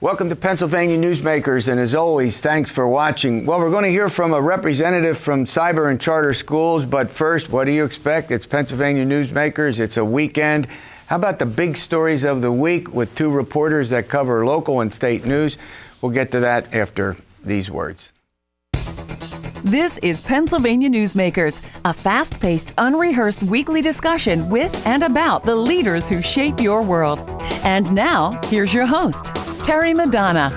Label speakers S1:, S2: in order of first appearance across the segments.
S1: Welcome to Pennsylvania Newsmakers, and as always, thanks for watching. Well, we're going to hear from a representative from cyber and charter schools, but first, what do you expect? It's Pennsylvania Newsmakers. It's a weekend. How about the big stories of the week with two reporters that cover local and state news? We'll get to that after these words.
S2: This is Pennsylvania Newsmakers, a fast-paced, unrehearsed weekly discussion with and about the leaders who shape your world. And now, here's your host, Terry Madonna.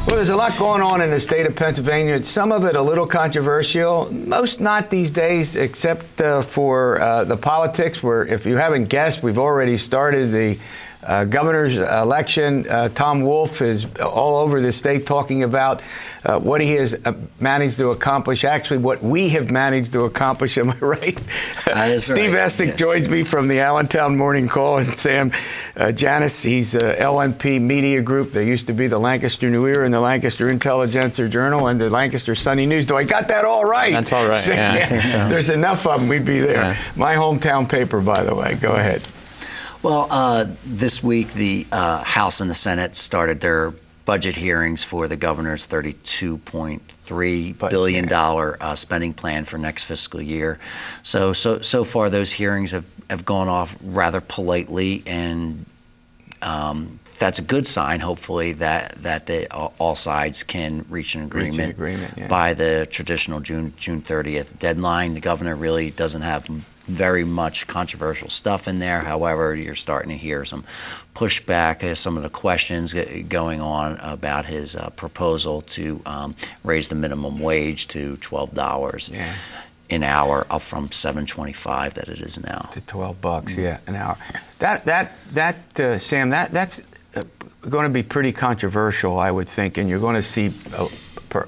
S1: Well, there's a lot going on in the state of Pennsylvania. Some of it a little controversial. Most not these days, except for the politics, where, if you haven't guessed, we've already started the governor's election. Tom Wolf is all over the state talking about what he has managed to accomplish, actually what we have managed to accomplish. Am I right?
S3: That is
S1: Steve
S3: right.
S1: Esack joins me from the Allentown Morning Call, and Sam Janesch, he's LNP Media Group. They used to be the Lancaster New Era and the Lancaster Intelligencer Journal and the Lancaster Sunday News. Do I got that all right?
S3: That's all right.
S1: Sam,
S3: yeah, I think so.
S1: There's enough of them, we'd be there.
S3: Yeah.
S1: My hometown paper, by the way. Go ahead.
S3: Well, this week the House and the Senate started their budget hearings for the governor's $32.3 billion spending plan for next fiscal year. So far those hearings have gone off rather politely, and that's a good sign, hopefully, that all sides can reach an agreement, by the traditional June 30th deadline. The governor really doesn't have very much controversial stuff in there. However, you're starting to hear some pushback, some of the questions going on about his proposal to raise the minimum wage to $12 an hour, up from $7.25 that it is now. To
S1: $12, an hour. Sam, that's going to be pretty controversial, I would think, and you're going to see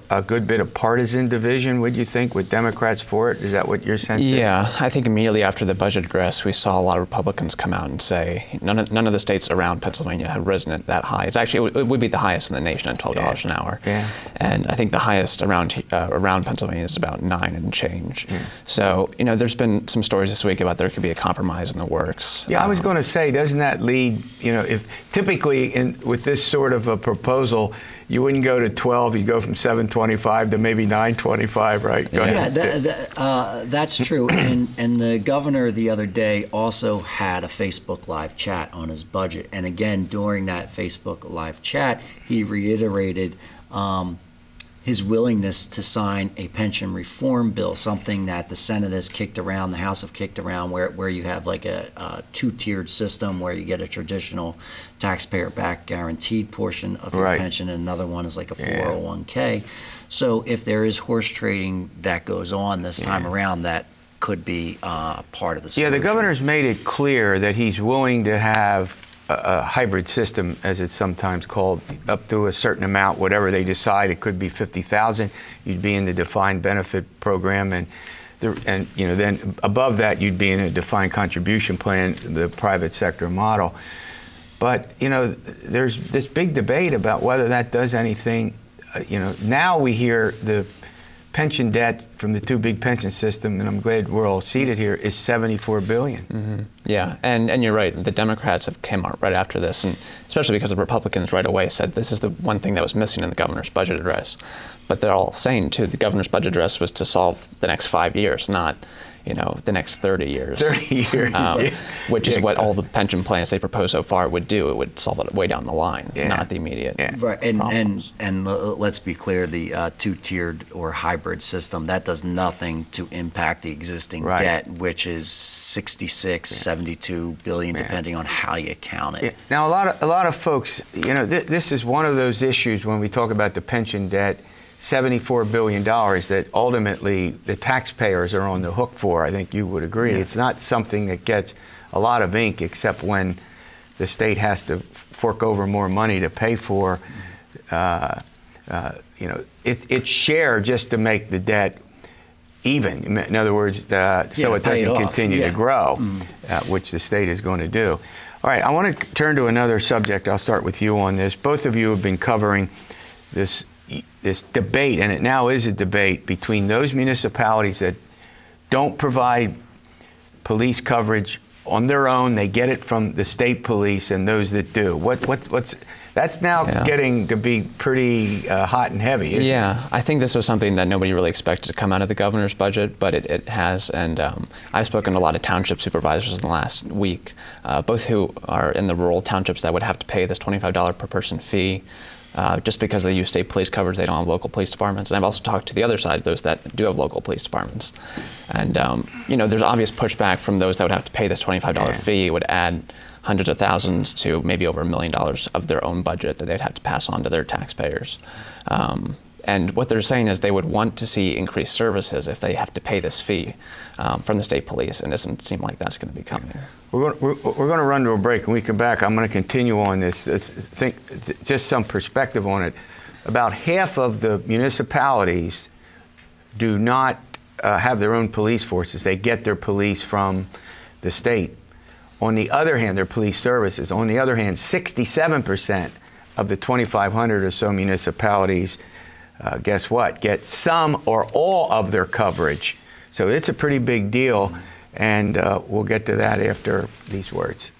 S1: a good bit of partisan division, would you think, with Democrats for it? Is that what your sense is?
S4: Yeah, I think immediately after the budget address, we saw a lot of Republicans come out and say none of the states around Pennsylvania have risen it that high. It's actually, it would be the highest in the nation at $12 an hour. Yeah. And I think the highest around Pennsylvania is about 9 and change. Yeah. So, there's been some stories this week about there could be a compromise in the works.
S1: Yeah, I was going to say, doesn't that lead, if typically with this sort of a proposal, you wouldn't go to 12, you go from 7.25 to maybe 9.25, right? Go ahead.
S3: That's true. And the governor the other day also had a Facebook Live chat on his budget. And again, during that Facebook Live chat, he reiterated his willingness to sign a pension reform bill, something that the Senate has kicked around, the House have kicked around, where you have like a two-tiered system where you get a traditional taxpayer-backed guaranteed portion of your pension, and another one is like a 401k. So if there is horse trading that goes on this time around, that could be part of the solution.
S1: Yeah, the governor's made it clear that he's willing to have a hybrid system, as it's sometimes called, up to a certain amount, whatever they decide. It could be $50,000. You'd be in the defined benefit program, and then above that you'd be in a defined contribution plan, the private sector model. But there's this big debate about whether that does anything. Now we hear the pension debt from the two big pension system, and I'm glad we're all seated here, is $74 billion.
S4: Mm-hmm. Yeah, and you're right. The Democrats have come out right after this, and especially because the Republicans right away said this is the one thing that was missing in the governor's budget address. But they're all saying, too, the governor's budget address was to solve the next 5 years, not the next 30 years.
S1: 30 years,
S4: which is what all the pension plans they propose so far would do. It would solve it way down the line, not the immediate
S3: Right,
S4: problems.
S3: and let's be clear, the two-tiered or hybrid system, that does nothing to impact the existing debt, which is 66, 72 billion, depending on how you count it.
S1: Yeah. Now, a lot of folks, this is one of those issues when we talk about the pension debt, $74 billion that ultimately the taxpayers are on the hook for. I think you would agree. Yeah. It's not something that gets a lot of ink, except when the state has to fork over more money to pay for, its share just to make the debt even. In other words, so it doesn't continue to grow, which the state is going to do. All right, I want to turn to another subject. I'll start with you on this. Both of you have been covering this debate, and it now is a debate between those municipalities that don't provide police coverage on their own, they get it from the state police, and those that do. That's now getting to be pretty hot and heavy, isn't it?
S4: I think this was something that nobody really expected to come out of the governor's budget, but it has. And I've spoken to a lot of township supervisors in the last week, both who are in the rural townships that would have to pay this $25 per person fee. Just because they use state police coverage, they don't have local police departments. And I've also talked to the other side, those that do have local police departments. And, there's obvious pushback from those that would have to pay this $25 fee. It would add hundreds of thousands to maybe over $1 million of their own budget that they'd have to pass on to their taxpayers. And what they're saying is they would want to see increased services if they have to pay this fee from the state police, and it doesn't seem like that's going to be coming.
S1: We're going to run to a break. When we come back, I'm going to continue on this. Just some perspective on it. About half of the municipalities do not have their own police forces. They get their police from the state. On the other hand, their police services. On the other hand, 67% of the 2,500 or so municipalities, guess what, get some or all of their coverage. So it's a pretty big deal, and we'll get to that after these words.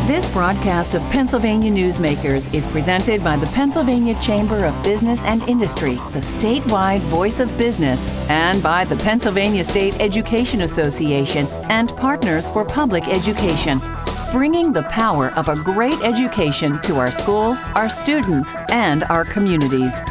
S2: This broadcast of Pennsylvania Newsmakers is presented by the Pennsylvania Chamber of Business and Industry, the statewide voice of business, and by the Pennsylvania State Education Association and Partners for Public Education, bringing the power of a great education to our schools, our students, and our communities.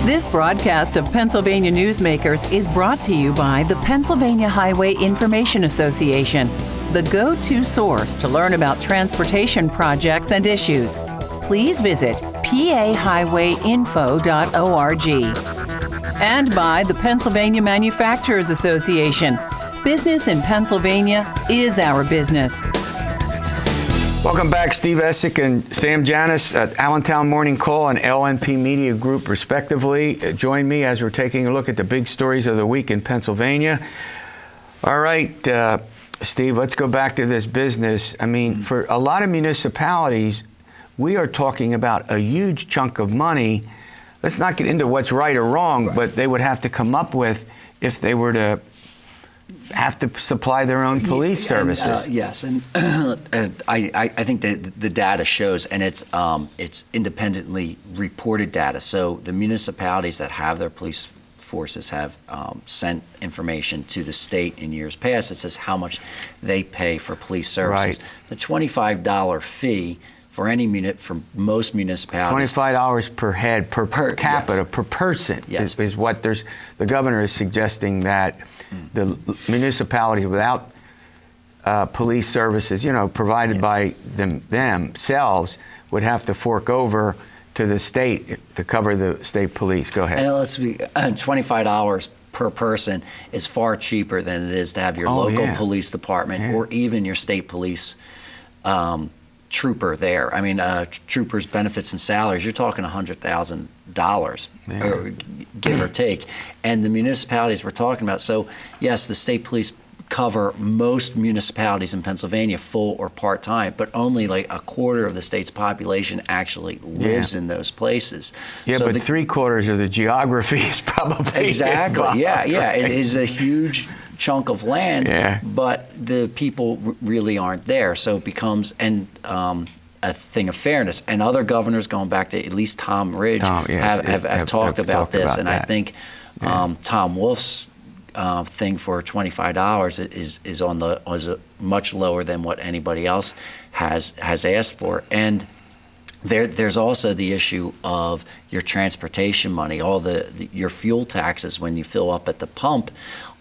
S2: This broadcast of Pennsylvania Newsmakers is brought to you by the Pennsylvania Highway Information Association, the go-to source to learn about transportation projects and issues. Please visit pahighwayinfo.org. And by the Pennsylvania Manufacturers Association. Business in Pennsylvania is our business.
S1: Welcome back, Steve Esack and Sam Janesch at Allentown Morning Call and LNP Media Group, respectively. Join me as we're taking a look at the big stories of the week in Pennsylvania. All right, Steve, let's go back to this business. I mean, for a lot of municipalities, we are talking about a huge chunk of money. Let's not get into what's right or wrong, but they would have to come up with if they were to have to supply their own police services.
S3: Yes, and I think that the data shows, and it's independently reported data. So the municipalities that have their police forces have sent information to the state in years past that says how much they pay for police services. Right. The $25 fee for for most municipalities.
S1: $25 per head, per capita, per person is what the governor is suggesting that the municipalities without police services, provided by themselves, would have to fork over to the state to cover the state police. Go ahead.
S3: And let's be $25 per person is far cheaper than it is to have your local police department or even your state police trooper there. I mean, troopers' benefits and salaries, you're talking $100,000, give or take. And the municipalities we're talking about, so yes, the state police cover most municipalities in Pennsylvania full or part-time, but only like a quarter of the state's population actually lives in those places.
S1: Yeah, so but 3/4 of the geography is probably
S3: exactly
S1: involved.
S3: Yeah. It is a huge chunk of land, but the people really aren't there. So it becomes a thing of fairness. And other governors, going back to at least Tom Ridge, have talked about this. And I think Tom Wolf's thing for $25 is much lower than what anybody else has asked for. And there's also the issue of your transportation money, your fuel taxes when you fill up at the pump.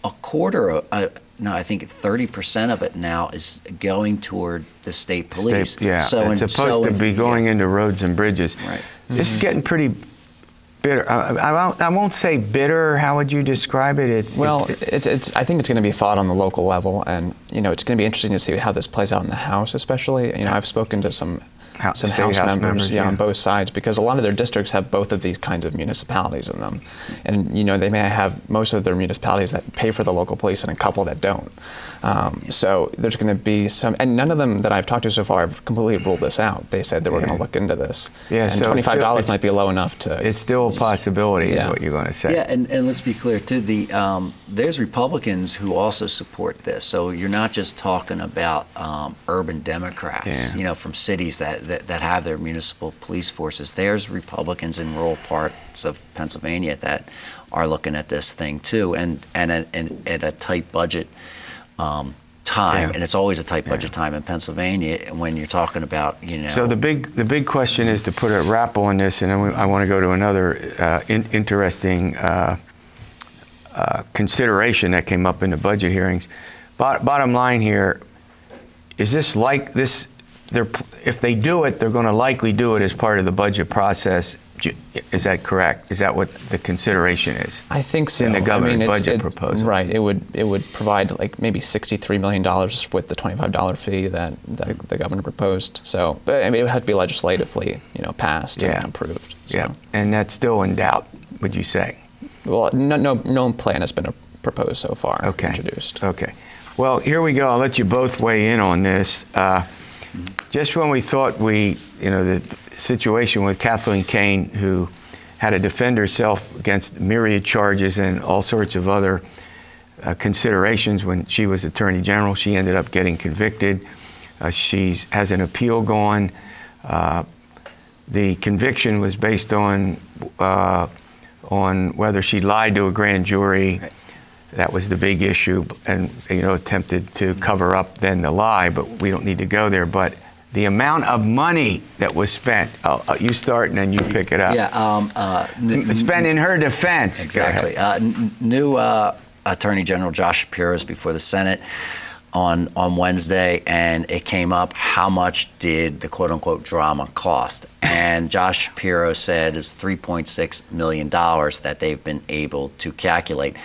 S3: I think 30% of it now is going toward the state police.
S1: So it's supposed to be going into roads and bridges. Right. This is getting pretty bitter. I won't say bitter. How would you describe it?
S4: I think it's going to be fought on the local level, and it's going to be interesting to see how this plays out in the House, especially. I've spoken to some some
S1: State
S4: House
S1: House
S4: members,
S1: members, yeah.
S4: on both sides, because a lot of their districts have both of these kinds of municipalities in them. And, they may have most of their municipalities that pay for the local police and a couple that don't. So there's going to be some, and none of them that I've talked to so far have completely ruled this out. They said they were going to look into this.
S1: Yeah,
S4: and
S1: so
S4: $25 might be low enough to...
S1: It's still a possibility, is what you're going to say.
S3: Yeah, and let's be clear, too. There's Republicans who also support this. So you're not just talking about urban Democrats, from cities that have their municipal police forces. There's Republicans in rural parts of Pennsylvania that are looking at this thing, too, and at a tight budget time, and it's always a tight budget time in Pennsylvania when you're talking about,
S1: So the big question is, to put a wrap on this, and then I want to go to another interesting consideration that came up in the budget hearings. Bottom line here, is this like this? If they do it, they're going to likely do it as part of the budget process. Is that correct? Is that what the consideration is?
S4: I think so.
S1: In the governor's budget proposal,
S4: right? It would provide like maybe $63 million with the $25 fee that the governor proposed. So, but it would have to be legislatively, passed and approved. So.
S1: Yeah, and that's still in doubt, would you say?
S4: Well, no plan has been proposed so far.
S1: Okay.
S4: Introduced.
S1: Okay. Well, here we go. I'll let you both weigh in on this. Just when we thought the situation with Kathleen Kane, who had to defend herself against myriad charges and all sorts of other considerations when she was Attorney General, she ended up getting convicted. She has an appeal going. The conviction was based on whether she lied to a grand jury. Right. That was the big issue, and attempted to cover up then the lie, but we don't need to go there. But the amount of money that was spent, you start and then you pick it up.
S3: Yeah,
S1: spent in her defense.
S3: Exactly. New Attorney General Josh Shapiro is before the Senate on Wednesday, and it came up, how much did the quote-unquote drama cost? And Josh Shapiro said it's $3.6 million that they've been able to calculate.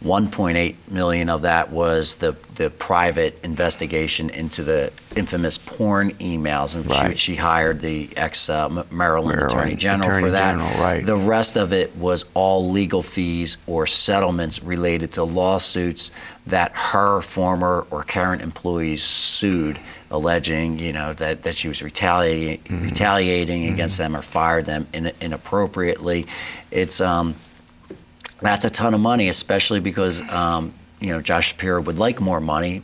S3: $1.8 million of that was the private investigation into the infamous porn emails, and she hired the ex-Maryland Attorney General for that.
S1: Right.
S3: The rest of it was all legal fees or settlements related to lawsuits that her former or current employees sued, alleging, that she was retaliating against them or fired them inappropriately. It's that's a ton of money, especially because Josh Shapiro would like more money.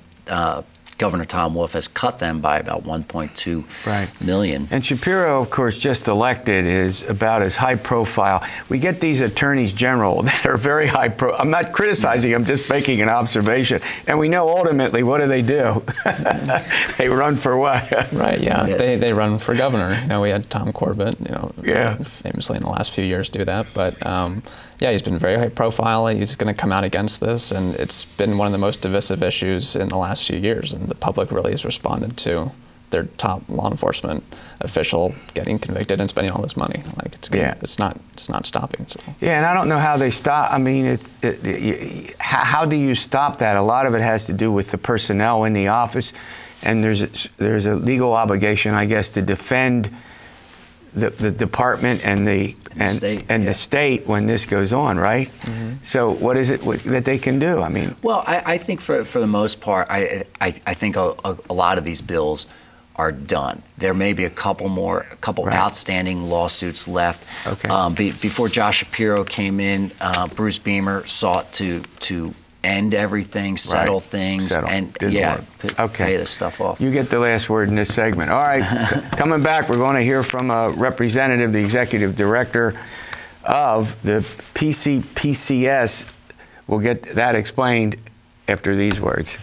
S3: Governor Tom Wolf has cut them by about $1.2 million.
S1: And Shapiro, of course, just elected, is about as high profile. We get these attorneys general that are very high profile. I'm not criticizing, I'm just making an observation. And we know ultimately, what do? They run for what?
S4: Right, yeah. They run for governor. We had Tom Corbett, famously in the last few years do that. But he's been very high profile. He's going to come out against this, and it's been one of the most divisive issues in the last few years. And the public really has responded to their top law enforcement official getting convicted and spending all this money. It's not stopping. So. Yeah,
S1: and I don't know how they stop. I mean, how do you stop that? A lot of it has to do with the personnel in the office, and there's a legal obligation, I guess, to defend the department and the state when this goes on, right? Mm-hmm. So what is it that they can do? I mean,
S3: well, I think for the most part, I think a lot of these bills are done. There may be a couple outstanding lawsuits left. Okay. Before Josh Shapiro came in, Bruce Beamer sought to end everything, settle things, and pay this stuff off.
S1: You get the last word in this segment. All right, coming back, we're going to hear from a representative, the executive director of the PCPCS. We'll get that explained after these words.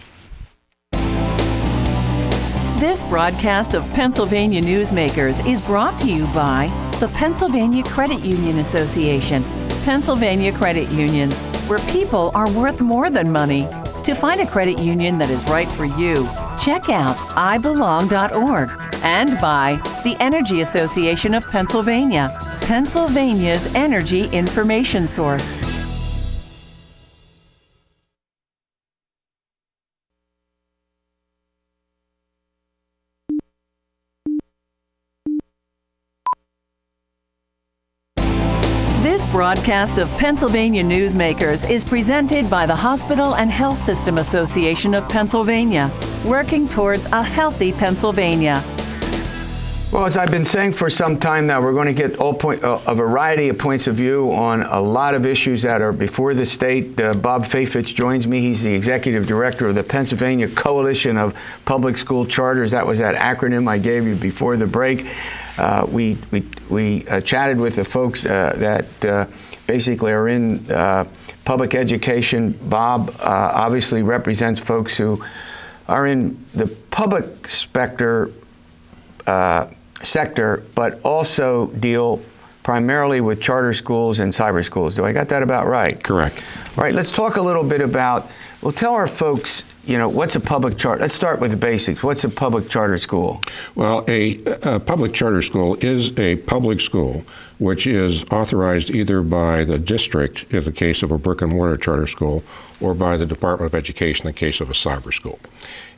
S2: This broadcast of Pennsylvania Newsmakers is brought to you by the Pennsylvania Credit Union Association. Pennsylvania Credit Unions, where people are worth more than money. To find a credit union that is right for you, check out ibelong.org. And by the Energy Association of Pennsylvania, Pennsylvania's energy information source. This broadcast of Pennsylvania Newsmakers is presented by the Hospital and Health System Association of Pennsylvania, working towards a healthy Pennsylvania.
S1: Well, as I've been saying for some time now, we're going to get a variety of points of view on a lot of issues that are before the state. Bob Fayfich joins me. He's the executive director of the Pennsylvania Coalition of Public School Charters. That was that acronym I gave you before the break. We chatted with the folks that basically are in public education. Bob obviously represents folks who are in the public sector, but also deal primarily with charter schools and cyber schools. Do I got that about right?
S5: Correct.
S1: All right, let's talk a little bit about, well, tell our folks, what's a public charter? Let's start with the basics. What's a public charter school?
S5: Well, a public charter school is a public school which is authorized either by the district in the case of a brick and mortar charter school or by the Department of Education in the case of a cyber school.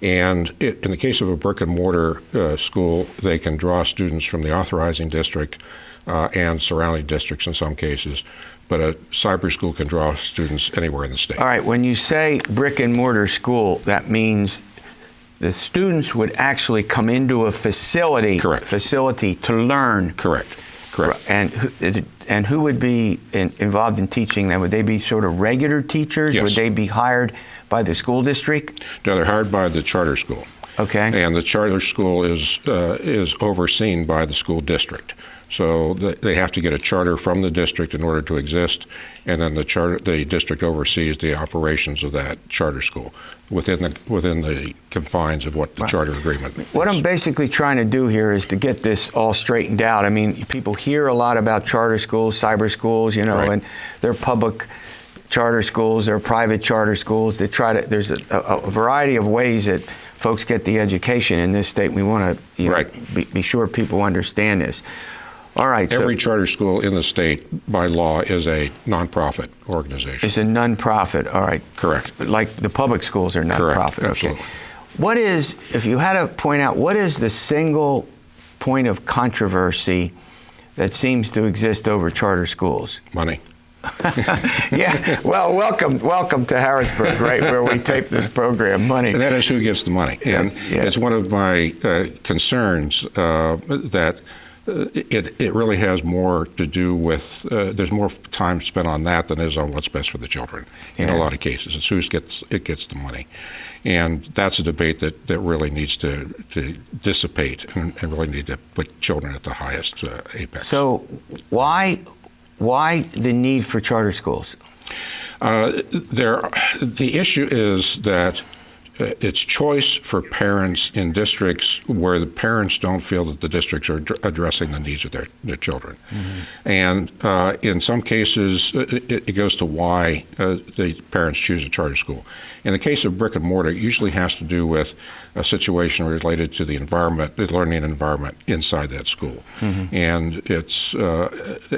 S5: And in the case of a brick and mortar school, they can draw students from the authorizing district and surrounding districts in some cases, but a cyber school can draw students anywhere in the state.
S1: All right, when you say brick and mortar school, that means the students would actually come into a facility.
S5: Correct.
S1: Facility to learn.
S5: Correct. Correct.
S1: And who would be involved in teaching them? Would they be sort of regular teachers?
S5: Yes.
S1: Would they be hired by the school district?
S5: No, they're hired by the charter school.
S1: Okay.
S5: And the charter school is overseen by the school district. So they have to get a charter from the district in order to exist, and then the district oversees the operations of that charter school within the confines of what the charter agreement is.
S1: What I'm basically trying to do here is to get this all straightened out. I mean, people hear a lot about charter schools, cyber schools,
S5: Right.
S1: and they're public charter schools, they're private charter schools. They there's a variety of ways that folks get the education in this state. We want to
S5: Right.
S1: be sure people understand this. All right.
S5: Every charter school in the state, by law, is a nonprofit organization.
S1: It's a nonprofit. All right.
S5: Correct.
S1: But like the public schools are nonprofit.
S5: Correct. Absolutely.
S1: Okay. What is, if you had to point out, what is the single point of controversy that seems to exist over charter schools?
S5: Money.
S1: Yeah. Well, welcome to Harrisburg, right, where we tape this program. Money.
S5: And that is who gets the money. And it's one of my concerns that it really has more to do with, there's more time spent on that than is on what's best for the children in a lot of cases. It's who gets the money. And that's a debate that really needs to dissipate and really need to put children at the highest apex.
S1: So why the need for charter schools?
S5: The issue is that it's choice for parents in districts where the parents don't feel that the districts are addressing the needs of their children. Mm-hmm. And in some cases, it goes to why the parents choose a charter school. In the case of brick and mortar, it usually has to do with a situation related to the environment, the learning environment inside that school. Mm-hmm. And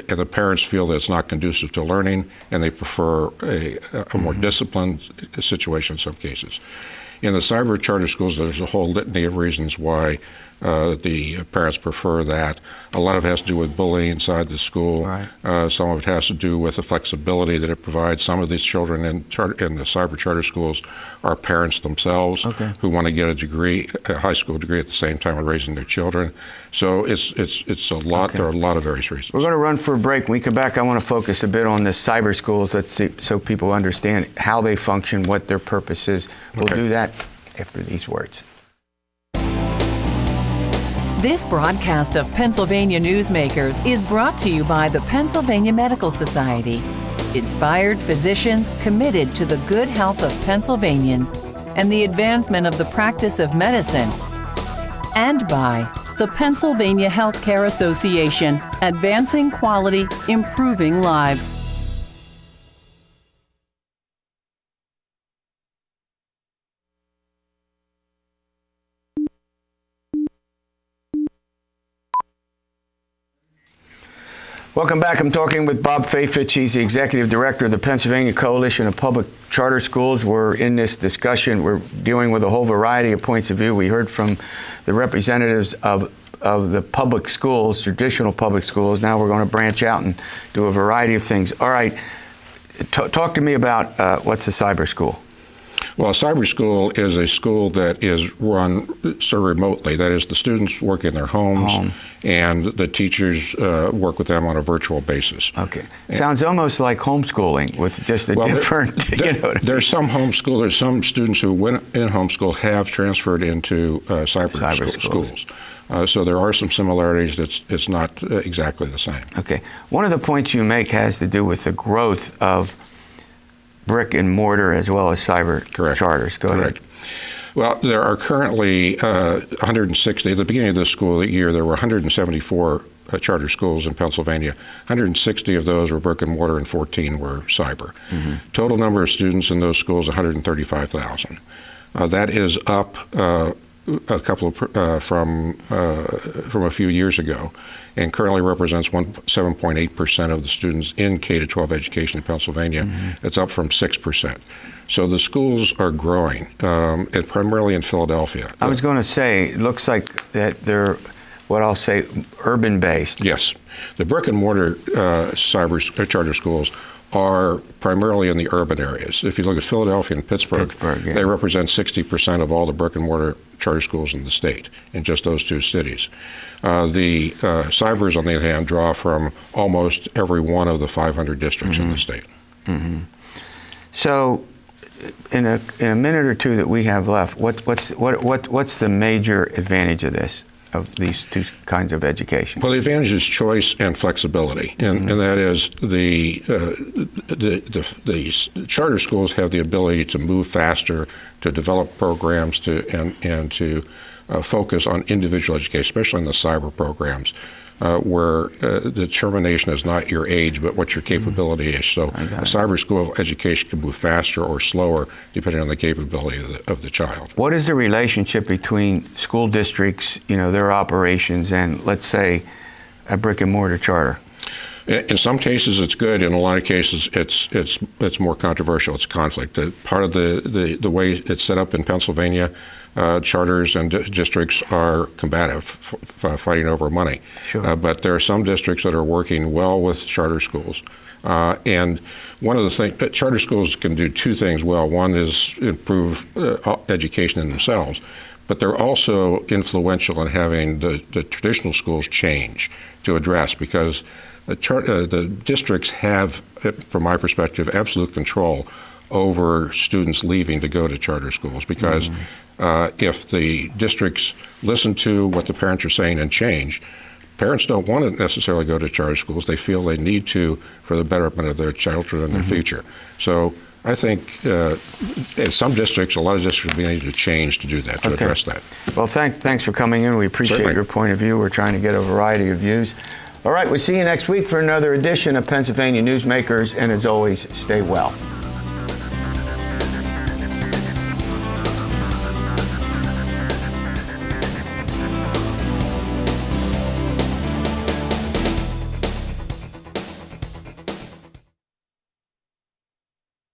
S5: and the parents feel that it's not conducive to learning, and they prefer a more disciplined situation in some cases. In the cyber charter schools, there's a whole litany of reasons why the parents prefer that. A lot of it has to do with bullying inside the school. Right. Some of it has to do with the flexibility that it provides. Some of these children in the cyber charter schools are parents themselves who want to get a high school degree at the same time of raising their children. So it's a lot. There are a lot of various reasons.
S1: We're going to run for a break. When we come back, I want to focus a bit on the cyber schools. Let's see, so people understand how they function, what their purpose is. We'll do that after these words.
S2: This broadcast of Pennsylvania Newsmakers is brought to you by the Pennsylvania Medical Society. Inspired physicians committed to the good health of Pennsylvanians and the advancement of the practice of medicine. And by the Pennsylvania Healthcare Association, advancing quality, improving lives.
S1: Welcome back. I'm talking with Bob Fayfich. He's the executive director of the Pennsylvania Coalition of Public Charter Schools. We're in this discussion. We're dealing with a whole variety of points of view. We heard from the representatives of of the public schools, traditional public schools. Now we're going to branch out and do a variety of things. All right, talk to me about what's a cyber school.
S5: Well, a cyber school is a school that is run so remotely. That is, the students work in their homes, and the teachers work with them on a virtual basis.
S1: Okay. Sounds almost like homeschooling with just a different,
S5: There's some homeschoolers, some students who went in homeschool have transferred into cyber schools. So there are some similarities. It's not exactly the same.
S1: Okay. One of the points you make has to do with the growth of brick and mortar as well as cyber charters. Go ahead.
S5: Well, there are currently 160. At the beginning of this school year, there were 174 charter schools in Pennsylvania. 160 of those were brick and mortar and 14 were cyber. Total number of students in those schools, 135,000. That is up a couple of, from a few years ago, and currently represents 7.8% of the students in K-12 education in Pennsylvania. It's up from 6%. So the schools are growing, and primarily in Philadelphia.
S1: I was going to say, it looks like that they're, what I'll say, urban-based.
S5: Yes. The brick and mortar cyber charter schools are primarily in the urban areas. If you look at Philadelphia and Pittsburgh, they represent 60% of all the brick and mortar charter schools in the state, in just those two cities. The cybers, on the other hand, draw from almost every one of the 500 districts in the state.
S1: So, in a minute or two that we have left, what's the major advantage of this? Of these two kinds of education?
S5: Well, the advantage is choice and flexibility, and that is the charter schools have the ability to move faster, to develop programs, and to focus on individual education, especially in the cyber programs, where the determination is not your age, but what your capability is. So a cyber school education can move faster or slower depending on the capability of the child.
S1: What is the relationship between school districts, their operations, and let's say a brick and mortar charter?
S5: In some cases, it's good. In a lot of cases, it's more controversial. It's conflict. Part of the way it's set up in Pennsylvania, charters and districts are combative, fighting over money.
S1: Sure.
S5: But there are some districts that are working well with charter schools. And one of the things, charter schools can do two things well. One is improve education in themselves, but they're also influential in having the traditional schools change to address, because the districts have, from my perspective, absolute control over students leaving to go to charter schools, because if the districts listen to what the parents are saying and change, parents don't want to necessarily go to charter schools. They feel they need to for the betterment of their children and their future. So I think in some districts, a lot of districts will need to change to do that, to address that.
S1: Well, thanks for coming in. We appreciate your point of view. We're trying to get a variety of views. All right, we'll see you next week for another edition of Pennsylvania Newsmakers, and as always, stay well.